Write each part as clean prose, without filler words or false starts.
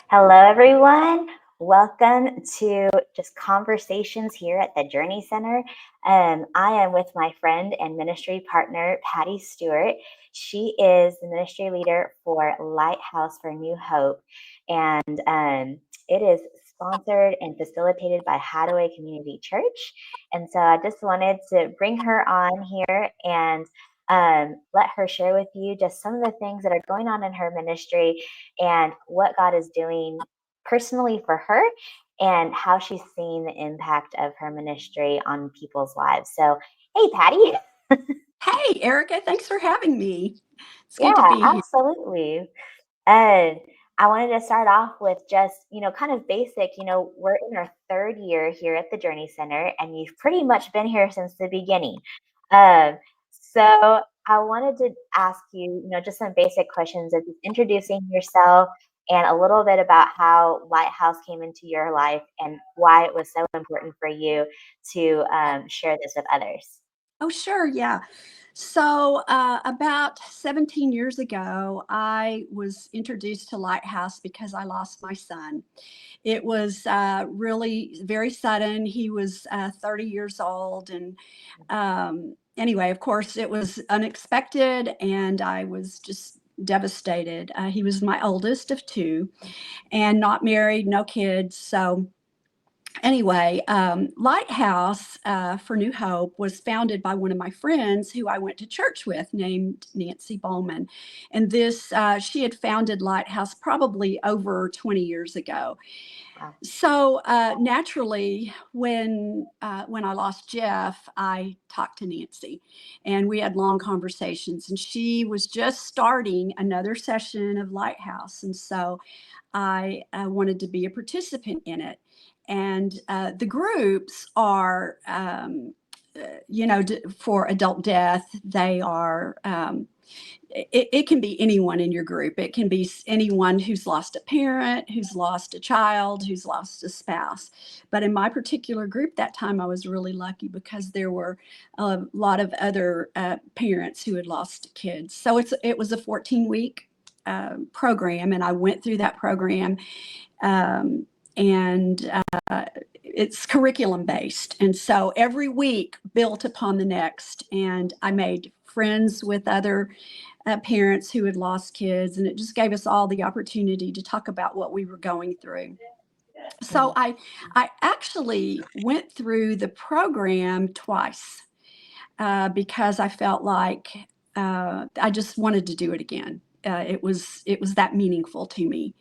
Hello, everyone. Welcome to just conversations here at the Journey Center. I am with my friend and ministry partner, Patty Stewart. She is the ministry leader for Lighthouse for New Hope, and it is sponsored and facilitated by Hadaway Community Church. And so I just wanted to bring her on here and let her share with you just some of the things that are going on in her ministry and what God is doing personally for her and how she's seeing the impact of her ministry on people's lives. So, hey, Patty. Hey, Erica, thanks for having me. It's good to Yeah, be here. absolutely. And I wanted to start off with just, kind of basic, we're in our third year here at the Journey Center, and you've pretty much been here since the beginning. Um, so I wanted to ask you, just some basic questions of just introducing yourself and a little bit about how Lighthouse came into your life and why it was so important for you to share this with others. Oh, sure, yeah. So, about 17 years ago, I was introduced to Lighthouse because I lost my son. It was really very sudden. He was 30 years old. And anyway, of course, it was unexpected, and I was just devastated. He was my oldest of two and not married, no kids. So, anyway, Lighthouse for New Hope was founded by one of my friends who I went to church with, named Nancy Bowman. And she had founded Lighthouse probably over 20 years ago. Wow. So naturally, when I lost Jeff, I talked to Nancy, and we had long conversations. And she was just starting another session of Lighthouse, and so I wanted to be a participant in it. And the groups are, for adult death, they are. It can be anyone in your group. It can be anyone who's lost a parent, who's lost a child, who's lost a spouse. But in my particular group that time, I was really lucky because there were a lot of other parents who had lost kids. So it was a 14-week program, and I went through that program. And it's curriculum based. And so every week built upon the next. And I made friends with other parents who had lost kids. And it just gave us all the opportunity to talk about what we were going through. So I actually went through the program twice because I felt like I just wanted to do it again. It was that meaningful to me.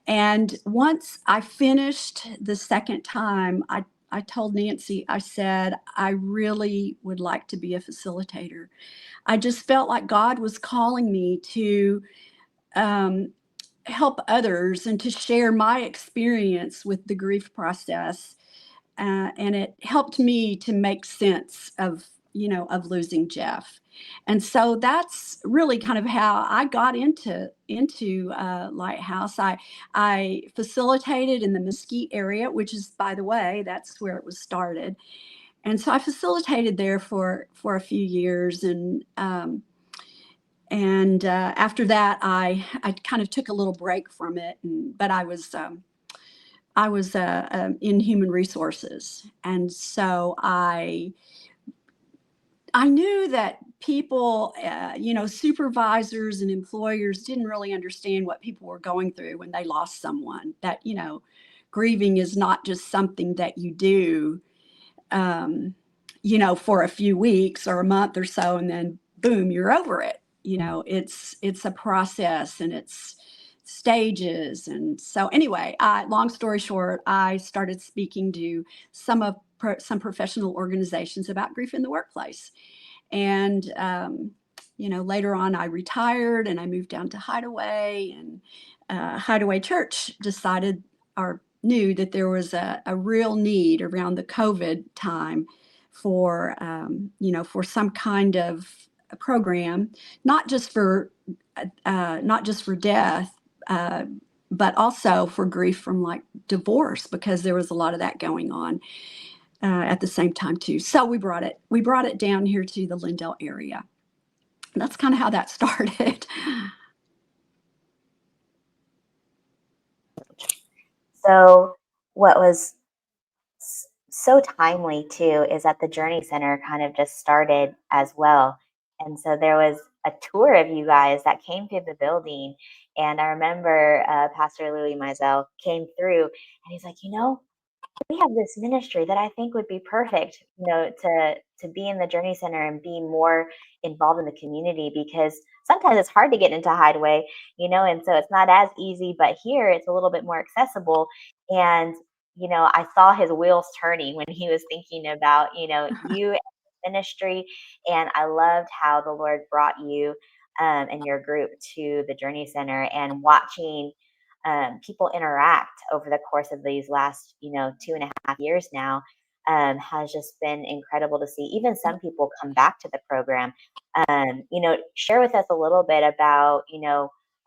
And once I finished the second time, I told Nancy, I said, I really would like to be a facilitator. I just felt like God was calling me to help others and to share my experience with the grief process. And it helped me to make sense of losing Jeff. And so that's really kind of how I got into Lighthouse. I facilitated in the Mesquite area, which is, by the way, that's where it was started. And so I facilitated there for a few years, and after that, I kind of took a little break from it. But I was in human resources, and so I knew that people, supervisors and employers didn't really understand what people were going through when they lost someone. That, grieving is not just something that you do, for a few weeks or a month or so, and then boom, you're over it. It's a process, and it's stages. And so anyway, long story short, I started speaking to some professional organizations about grief in the workplace. And, later on I retired and I moved down to Hideaway, and Hideaway Church decided or knew that there was a real need around the COVID time for, for some kind of a program, not just for death, but also for grief from like divorce, because there was a lot of that going on at the same time too. So we brought it down here to the Lindale area. that's kind of how that started. So, what was so timely too is that the Journey Center kind of just started as well. And so there was a tour of you guys that came through the building. And I remember Pastor Louis Mizell came through and he's like, we have this ministry that I think would be perfect, to be in the Journey Center and be more involved in the community because sometimes it's hard to get into Hideaway, and so it's not as easy, but here it's a little bit more accessible. And, I saw his wheels turning when he was thinking about, you and ministry. And I loved how the Lord brought you and your group to the Journey Center and watching people interact over the course of these last, 2.5 years now, has just been incredible to see. Even some people come back to the program. Share with us a little bit about,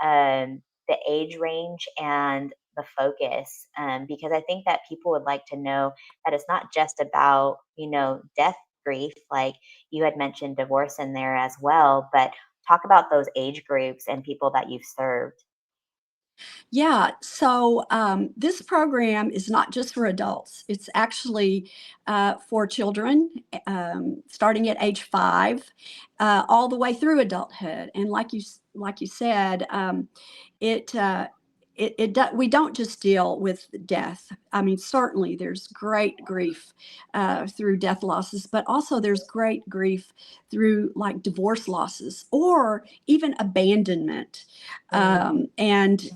the age range and the focus, because I think that people would like to know that it's not just about, death grief, like you had mentioned divorce in there as well, but talk about those age groups and people that you've served. Yeah, so this program is not just for adults. It's actually for children, starting at age 5, all the way through adulthood. And like you said, it. We don't just deal with death. I mean, certainly there's great grief through death losses, but also there's great grief through like divorce losses or even abandonment. Mm, And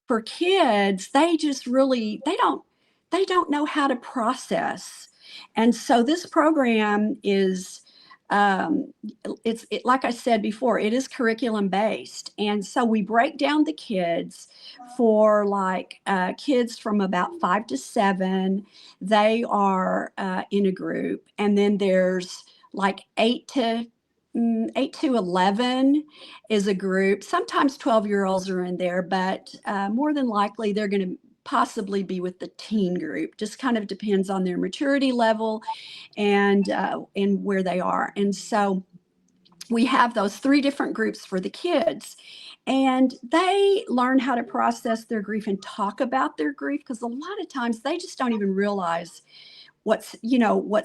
for kids, they just really they don't know how to process. And so this program is like I said before, it is curriculum based. And so we break down the kids for like kids from about 5 to 7. They are in a group. And then there's like 8 to 11 is a group. Sometimes 12-year-olds are in there, but more than likely they're going to possibly be with the teen group. Just kind of depends on their maturity level and where they are. And so we have those 3 different groups for the kids, and they learn how to process their grief and talk about their grief, because a lot of times they just don't even realize what's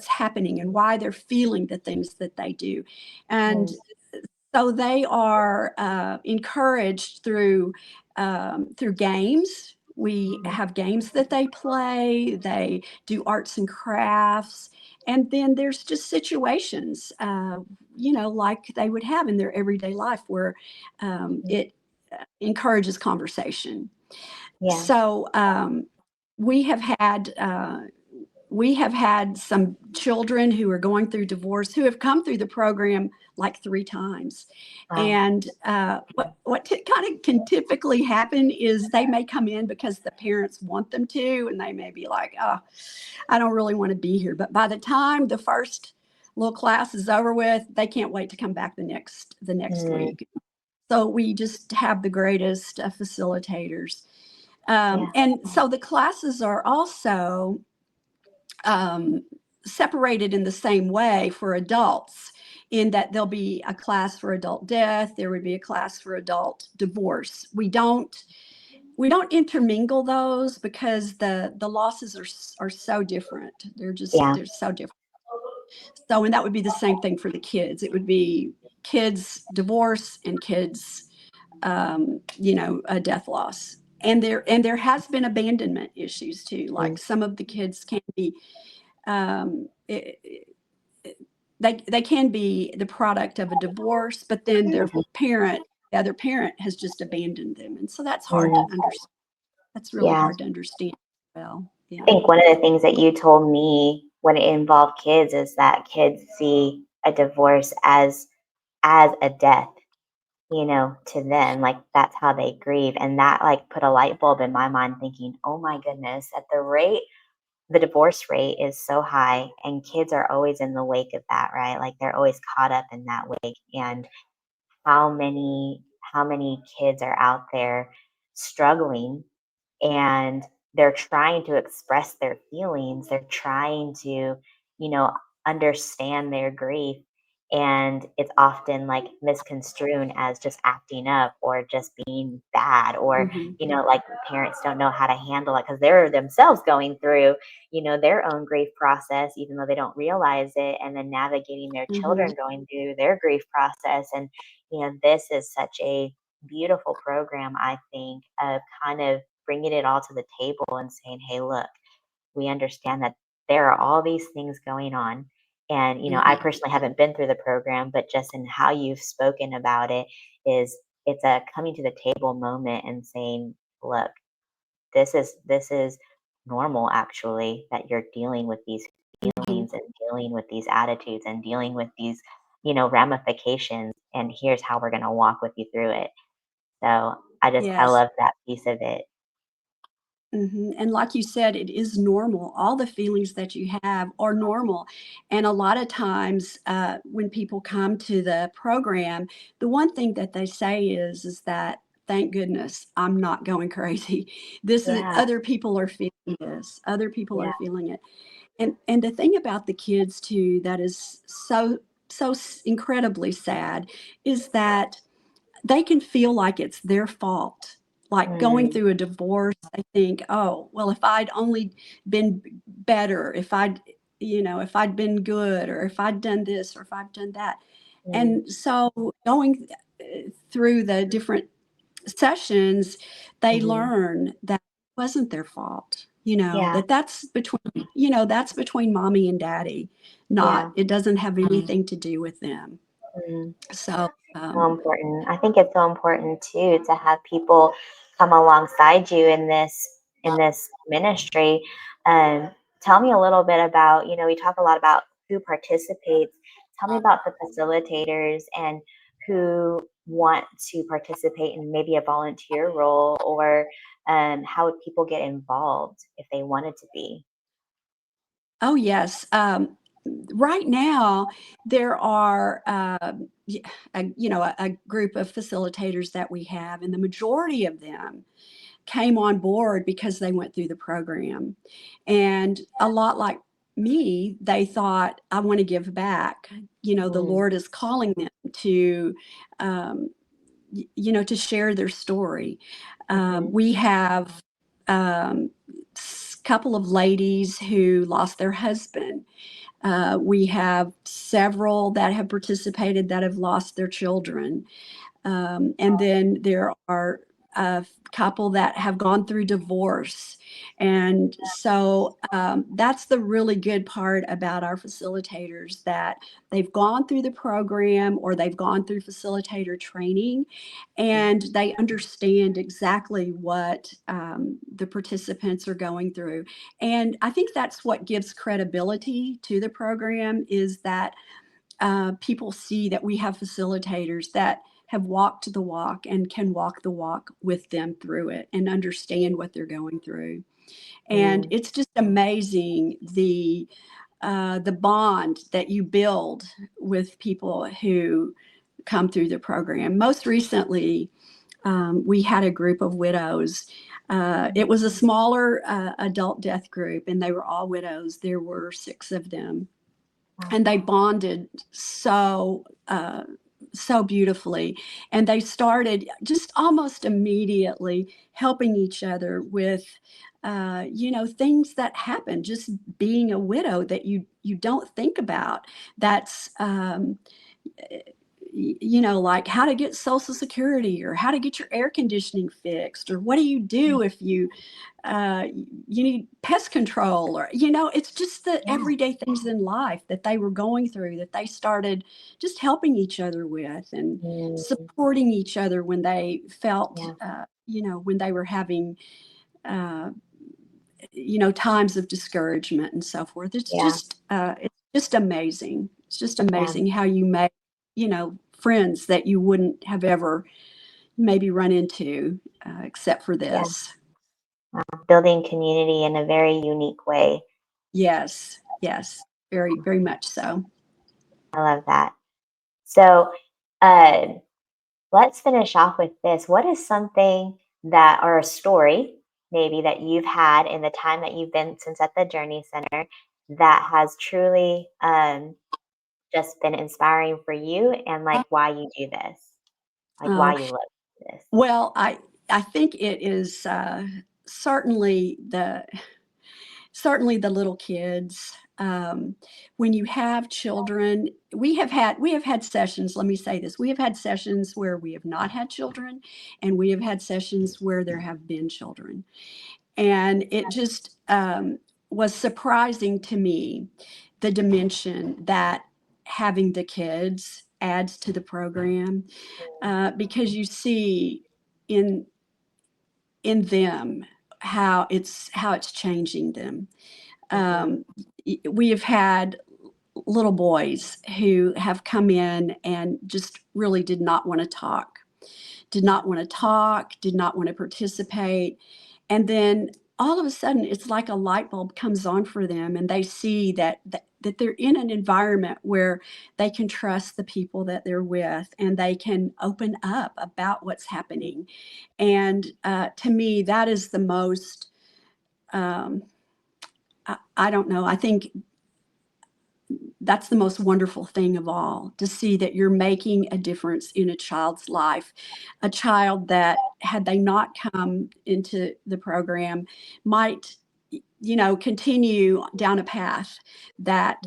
happening and why they're feeling the things that they do. And mm, so they are encouraged through games. We mm, have games that they play. They do arts and crafts, and then there's just situations, like they would have in their everyday life where mm. it encourages conversation. Yeah. So we have had we have had some children who are going through divorce who have come through the program like 3 times. Wow. And kind of can typically happen is they may come in because the parents want them to, and they may be like, oh, I don't really want to be here. But by the time the first little class is over with, they can't wait to come back the next Mm, week. So we just have the greatest facilitators. yeah. And so the classes are also um, separated in the same way for adults, in that there'll be a class for adult death, there would be a class for adult divorce. We don't intermingle those because the losses are so different. Yeah. They're so different. So, and that would be the same thing for the kids. It would be kids divorce and kids a death loss. And there has been abandonment issues too. Mm, Like some of the kids can be um, it, they can be the product of a divorce, but then mhm, the other parent has just abandoned them, and so that's hard to mm. understand. That's really Yeah. hard to understand. Well, I yeah. think one of the things that you told me when it involved kids is that kids see a divorce as a death, to them. Like that's how they grieve. And that like put a light bulb in my mind thinking, oh my goodness, at the divorce rate is so high and kids are always in the wake of that, right? Like they're always caught up in that wake. And how many kids are out there struggling and they're trying to express their feelings, they're trying to, you know understand their grief, and it's often like misconstrued as just acting up or just being bad, or Mhm. like parents don't know how to handle it because they're themselves going through their own grief process, even though they don't realize it, and then navigating their Mhm. children going through their grief process. And this is such a beautiful program, I think, of kind of bringing it all to the table and saying, hey, look, we understand that there are all these things going on. And, I Mhm. personally haven't been through the program, but just in how you've spoken about it, is it's a coming to the table moment and saying, look, this is normal, actually, that you're dealing with these Mhm. feelings and dealing with these attitudes and dealing with these, ramifications. And here's how we're going to walk with you through it. So I Yes. love that piece of it. And like you said, it is normal. All the feelings that you have are normal. And a lot of times, when people come to the program, the one thing that they say is that, thank goodness I'm not going crazy. This is Yeah. other people are feeling this. Other people Yeah. are feeling it. And the thing about the kids too that is incredibly sad is that they can feel like it's their fault. Like going Mm, through a divorce, they think, oh, well, if I'd only been better, if I'd been good, or if I'd done this, or if I'd done that. mm, And so going through the different sessions, they mhm. learn that it wasn't their fault, Yeah. that's between mommy and daddy, Yeah. it doesn't have anything to do with them. Mm. So, So important. I think it's so important too to have people come alongside you in this ministry. Um, Tell me a little bit about, we talk a lot about who participates. Tell me about the facilitators and who want to participate in maybe a volunteer role, or how would people get involved if they wanted to be? oh, yes. Right now, there are a group of facilitators that we have, and the majority of them came on board because they went through the program. And a lot like me, they thought, I want to give back. The Mm, Lord is calling them to, um, to share their story. mhm, We have couple of ladies who lost their husband. We have several that have participated that have lost their children. And then there are a couple that have gone through divorce. And so that's the really good part about our facilitators, that they've gone through the program or they've gone through facilitator training, mm, and they understand exactly what the participants are going through. And I think that's what gives credibility to the program, is that people see that we have facilitators that have walked the walk and can walk the walk with them through it and understand what they're going through. And mm, it's just amazing the bond that you build with people who come through the program. Most recently, we had a group of widows. It was a smaller adult death group, and they were all widows. There were 6 of them, wow, and they bonded so beautifully, and they started just almost immediately helping each other with things that happen, just being a widow, that you don't think about. That's like how to get social security, or how to get your air conditioning fixed, or what do you mm, do if uh, you need pest control, or it's just the yeah, everyday things in life that they were going through, that they started just helping each other with, and mm, supporting each other when they felt yeah, when they were having uh, times of discouragement and so forth. yeah, It's just amazing. It's just yeah, amazing how you make friends that you wouldn't have ever maybe run into except for yeah. this. Wow. Building community in a very unique way. Yes, yes, very, very much so. I love that. So, uh, let's finish off with this. What is something that, or a story maybe, that you've had in the time that you've been since at the Journey Center, that has truly just been inspiring for you, and like why you do this, like why Oh, you love this? well, I think it is certainly the little kids. When you have children, we have had sessions. Let me say this: we have had sessions where we have not had children, and we have had sessions where there have been children, and it just was surprising to me the dimension that having the kids adds to the program, because you see in them how it's changing them. Mm-hmm. Um, we have had little boys who have come in and just really did not want to participate. And then all of a sudden, it's like a light bulb comes on for them, and they see that they're in an environment where they can trust the people that they're with, and they can open up about what's happening. And to me, that is the most, um, I don't know, I think that's the most wonderful thing of all, to see that you're making a difference in a child's life, a child that, had they not come into the program, might, continue down a path that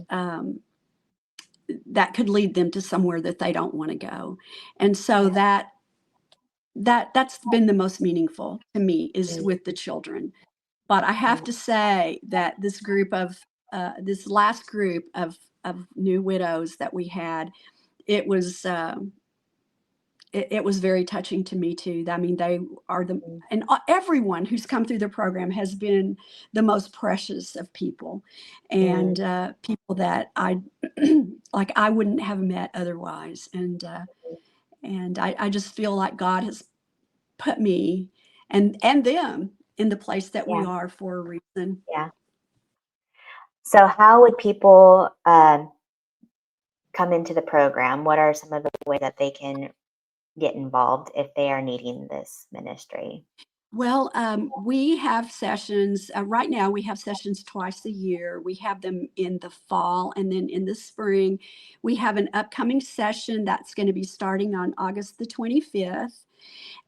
that could lead them to somewhere that they don't want to go. And so Yeah. that's been the most meaningful to me, is Mm-hmm. with the children. But I have to say that this last group of new widows that we had, it was it was very touching to me too. I mean, they are and everyone who's come through the program has been the most precious of people, Mm-hmm. and people that I like I wouldn't have met otherwise. And I just feel like God has put me and them in the place that we Yeah. are for a reason. Yeah. So, how would people come into the program? What are some of the ways that they can get involved if they are needing this ministry? Well, we have sessions. Right now, we have sessions twice a year. We have them in the fall, and then in the spring, we have an upcoming session that's going to be starting on August the 25th,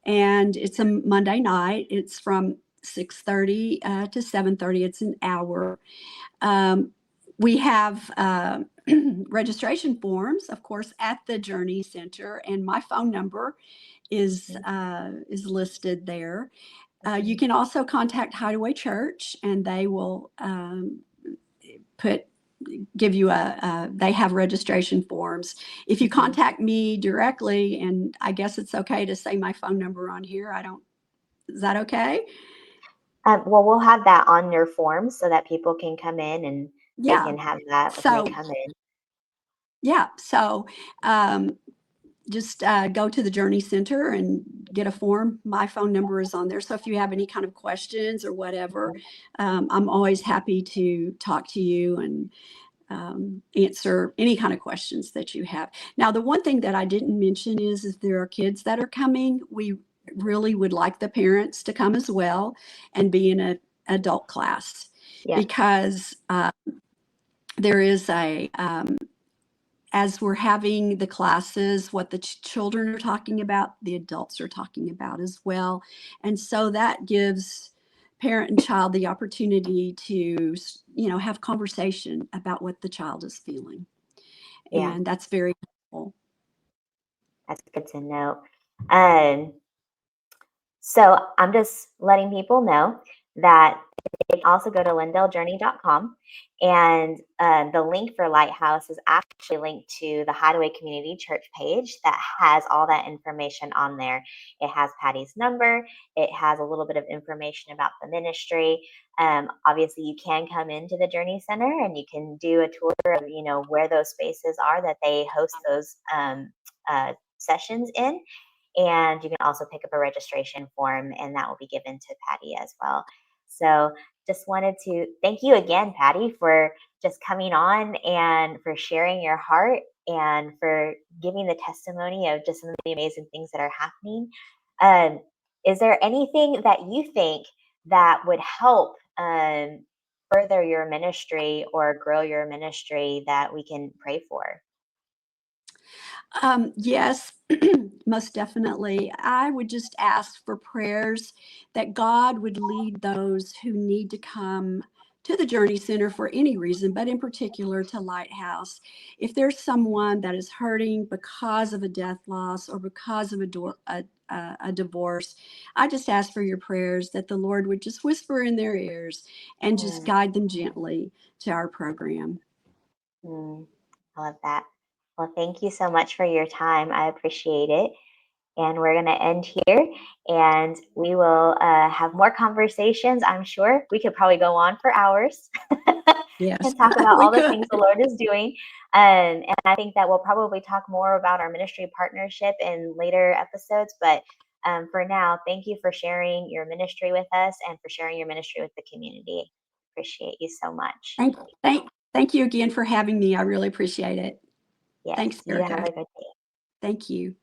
and it's a Monday night. It's from 6:30 to 7:30. It's an hour. Um, we have registration forms, of course, at the Journey Center, and my phone number is listed there. You Mhm. can also contact Hideaway Church, and they will put give you they have registration forms. If you Mhm. contact me directly, and I guess it's okay to say my phone number on here. I don't. Is that okay? Well, we'll have that on your form so that people can come in and they Yeah. can have that when they So come in. yeah. So um, just go to the Journey Center and get a form. My phone number is on there. So if you have any kind of questions or whatever, I'm always happy to talk to you and answer any kind of questions that you have. Now, the one thing that I didn't mention is if there are kids that are coming, we really would like the parents to come as well and be in an adult class, Yeah. because there is as we're having the classes, what the children are talking about, the adults are talking about as well. And so that gives parent and child the opportunity to, have conversation about what the child is feeling. Yeah. And that's very helpful. That's good to know. Um, so I'm just letting people know that they can also go to lindelljourney.com, and the link for Lighthouse is actually linked to the Hideaway Community Church page that has all that information on there. It has Patty's number. It has a little bit of information about the ministry. Obviously, you can come into the Journey Center and you can do a tour of where those spaces are that they host those sessions in, and you can also pick up a registration form, and that will be given to Patty as well. So just wanted to thank you again, Patty, for just coming on and for sharing your heart and for giving the testimony of just some of the amazing things that are happening. Um, is there anything that you think that would help further your ministry or grow your ministry that we can pray for? Yes, most definitely. I would just ask for prayers that God would lead those who need to come to the Journey Center for any reason, but in particular to Lighthouse. If there's someone that is hurting because of a death loss or because of a divorce, I just ask for your prayers that the Lord would just whisper in their ears and just Mm, guide them gently to our program. mm, I love that. Well, thank you so much for your time. I appreciate it. And we're going to end here, and we will have more conversations. I'm sure we could probably go on for hours Yes, and talk about we all the could. things the Lord is doing. And I think that we'll probably talk more about our ministry partnership in later episodes. But for now, thank you for sharing your ministry with us and for sharing your ministry with the community. Appreciate you so much. Thank, thank you again for having me. I really appreciate it. Yes, Thanks, you have Erica. a good day. Thank you.